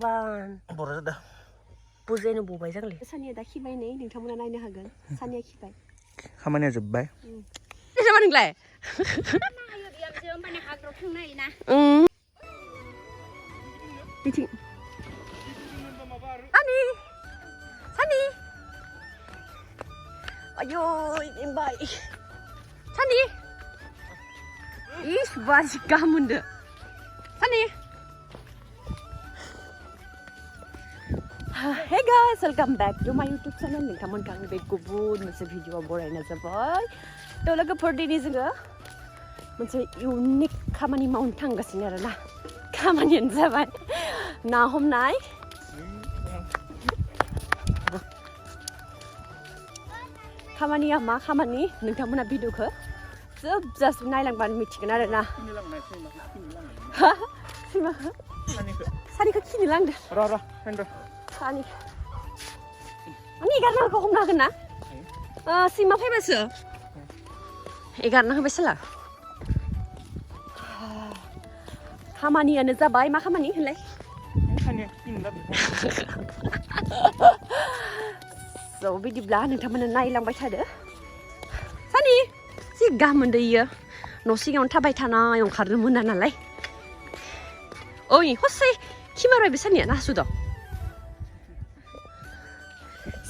Ban. Borot dah. Buzeno bubai jangle. Sania dah khibai nei, nोंथांमोना नायनो हागोन. Sania khibai. Khamania jobbai. Ini sama ninglaय? Ayo diam jom mana hagrok khinai na. Biting. Sani. Sani. Ayo, imbai. Sani. Ih, basi kamu deh. Sani. Hey guys, welcome back to my YouTube channel. Nोंथांमोन kang be गुबुन मोनसे video बरायना जाबाय. थ' लोगोफोर दिनै जोङो मोनसे unique खामानि मावनो थांगासिनो आरोना. खामानियानो जाबाय ना हमनाय. खामानिया मा खामानि नोंथांमोना भिडिअखौ जोबजासिम नायलांबानो मिथिगोन आरोना. हा? सानिखौ खिनो लांदो. Hendro. Sani. Ani egarna kau homna kena? Sima fai basa. Egarna kau basa lah. Kamani ane zabai, mak kamani henlay. So bidi belah nोंथांमोना नायलांबाय थादो. Sani, si gaman deh ya. Nosi yang tabai tanah yang karena muna nalai. Oh ini, hosai, kimarai bisa nih, nah sudah.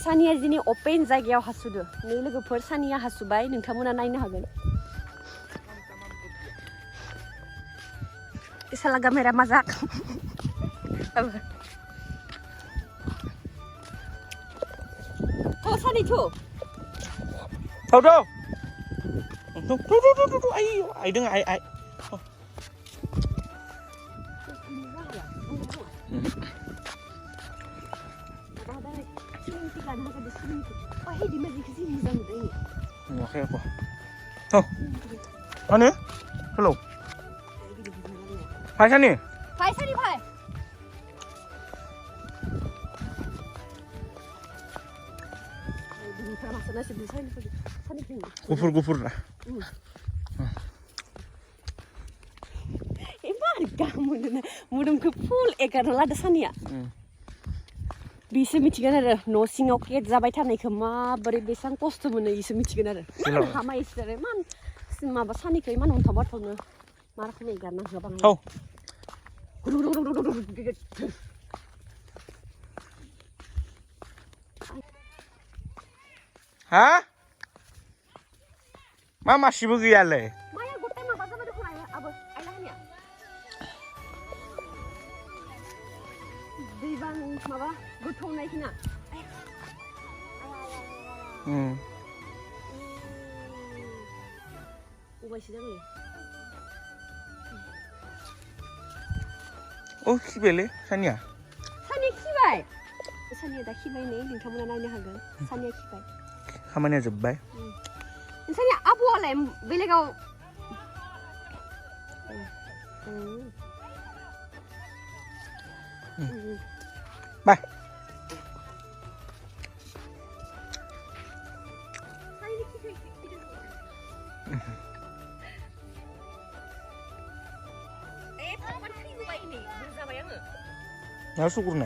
Sania ini open जायगायाव हासुदो. नै लोगोफोर सानिया हासुबाय नोंथांमोना नायनो हागोन. Salah kamera masak. Oh Sani tuh. Đâu đâu. Đâu. Ai đứng ai. Oh, hey, di mana di sini zaman ini? Oke apa? Oh, mana? Hello. Hai Sani. Hai Sani, hai. Gufur lah. Emang kamu mudum ke full ekarna lada Sani ya? Bisa miथिगोन आरो न' सिङाव cat जाबाय थानायखौ माबोरै बेसां खस्थ' मोनो इसो मिथिगोन आरो मान हामा इसोरो मान माबा सानिखौ इमान अन्थाबाथ'नो मा रोखोमै गारना होबाङो औ हा मा मासिबो गैयालै माया गटाय माबा जाबाय दं आबो आइलाहानिया दैबां माबा गोथौनाय खिना उबायसो जाबाय Oh खिबायलै सानिया सानिया खिबाय सानिया दा खिबाय नै नोंथांमोना नायनो हागोन सानिया खिबाय खामानिया जोबबाय सानिया आबौआलाय बेलेगाव बाय 나 수그르네.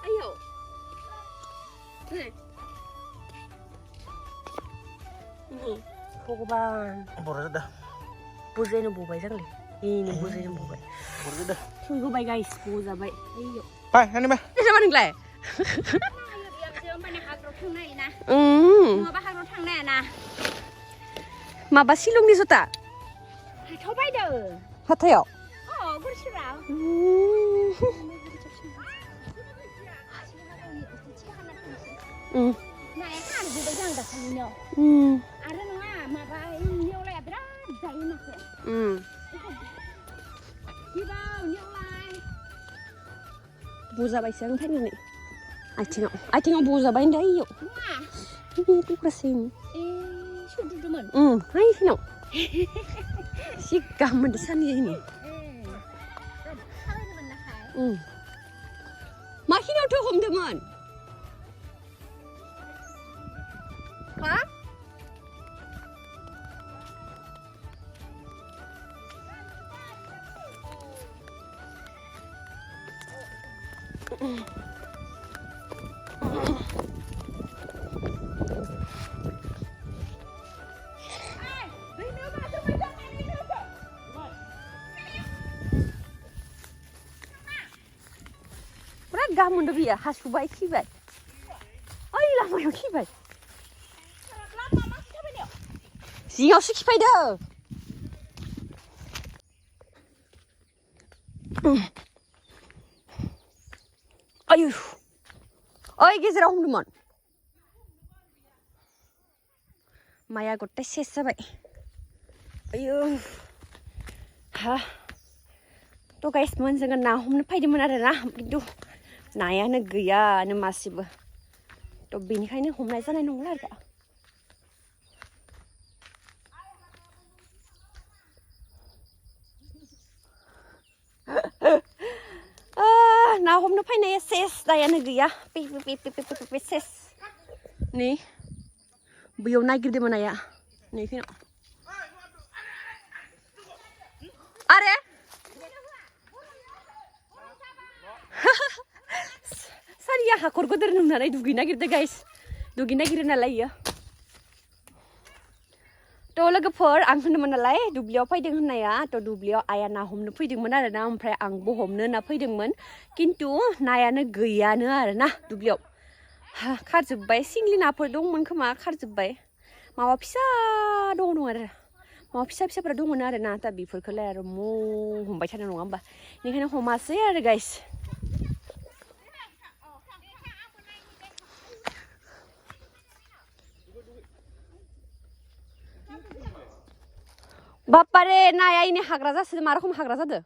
아요. 네. 보고 봐. Borot dah. Buzeno bubai jangle. Ini buzeno bubai. Borot dah. Tunggu bay guys, buza bay. Ayo. Bye, Hani ba. Ini sama ninglaय? Ayo diam jom mana hagrok khinai na. Mau bah hagrok thangna na. Maba silungni juta? Thobai dah. 하태요. Gurchirao. Nah, kan juga jangan dah sini. Ada nggak? Maba ini oleh berat jauh nak. Kibau oleh. buza bay sang thanh này. Ai tiếng buza bay đấy yo. Ini tuh kesin. Sudah teman. Hai sino. Si kamu di sana ini. Makin auto home teman. Hah? Berat gamun dah biar hasubay kibai. Ay lama yang kibai. Singaw si kibai dah. Ayuh. Ay gejerao हमदोंमोन. माया गट्टाय सेस जाबाय. Ayuh. Ha. To guys जोङो ना हमनो फैदोंमोन आरो ना खिन्थु नायानो गैयानो मासेबो. To बेनिखायनो हमनाय जानाय नंला आरो दा. ना हमनो फैनाया सेस नायानो गैया. पे सेस. नै बैयाव नागिरदोंमोन नाया. नै फैनाव. आरे सारिया हाखर गोदोर नुनानै दुगैनो नागिरदों गाइस. दुगैनो नागिरो नालाय इयो. To लोगोफोर आं होनदोंमोन नालाय दुब्लियाव फैदों होननाया to दुब्लियाव आइया ना हमनो फैदोंमोन आरो ना ओमफ्राय आंबो हमनो होनना फैदोंमोन खिन्थु नायानो गैयानो आरो ना दुब्लियाव खारजोबबाय सिंगि नाफोर दंमोन खोमा खारजोबबाय माबा फिसा दङ आरो माबा फिसा फिसाफोरा दंमोन आरो ना दा बेफोरखौलाय आरो हमबाय थानो नङा होमबा बेनिखायनो हमासै आरो गाइस बापारे नाया इनि हाग्रा जासोदो मा रखम हाग्रा जादो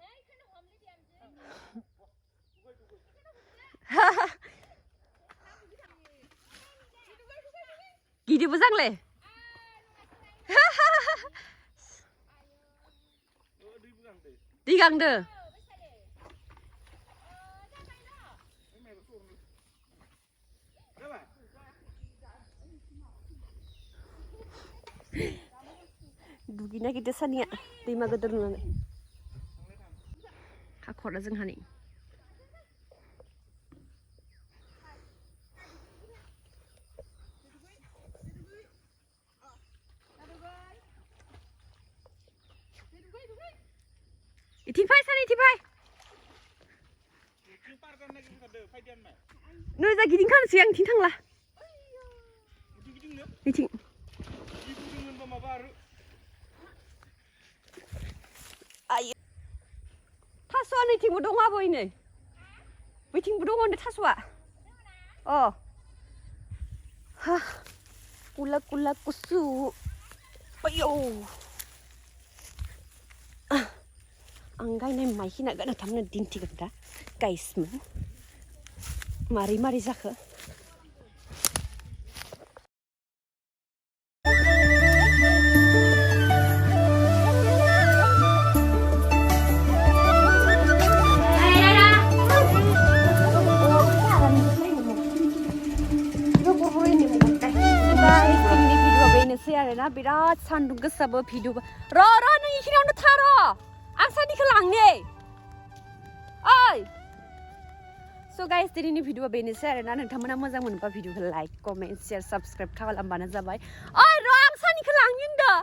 गिदिबो जांले दै गांदो दुगैना गिदिर सानिया दैमा गोदोर नुनानै हाखरा जोंहानि इथिं फै सानि इथिं फै नै जा गिदिं खानोसै आं इथिं थांला इथिं आयो थास'आ नैथिंबो दङ आबै नै बैथिंबो दङ होनदो थास'आ अ हा कुला कुला कुसु आयौ आं गायनाय माइखिना गाना थामनो दिन्थिगोन दा गाइसमोन मारै मारै जाखो आरोना बिराद सान्दुं गोसाबो भिडिअ र' नों इखिनियावनो थार' आं सानिखौ लांनि ओइ स' गाइस दिनैनि भिडिअआ बेनोसै आरोना नोंथांमोना मोजां मोनोबा भिडिअखौ लाइक कमेन्ट शेयार साबस्क्राइब खालामबानो जाबाय ओइ र' आं सानिखौ लांनि होनदों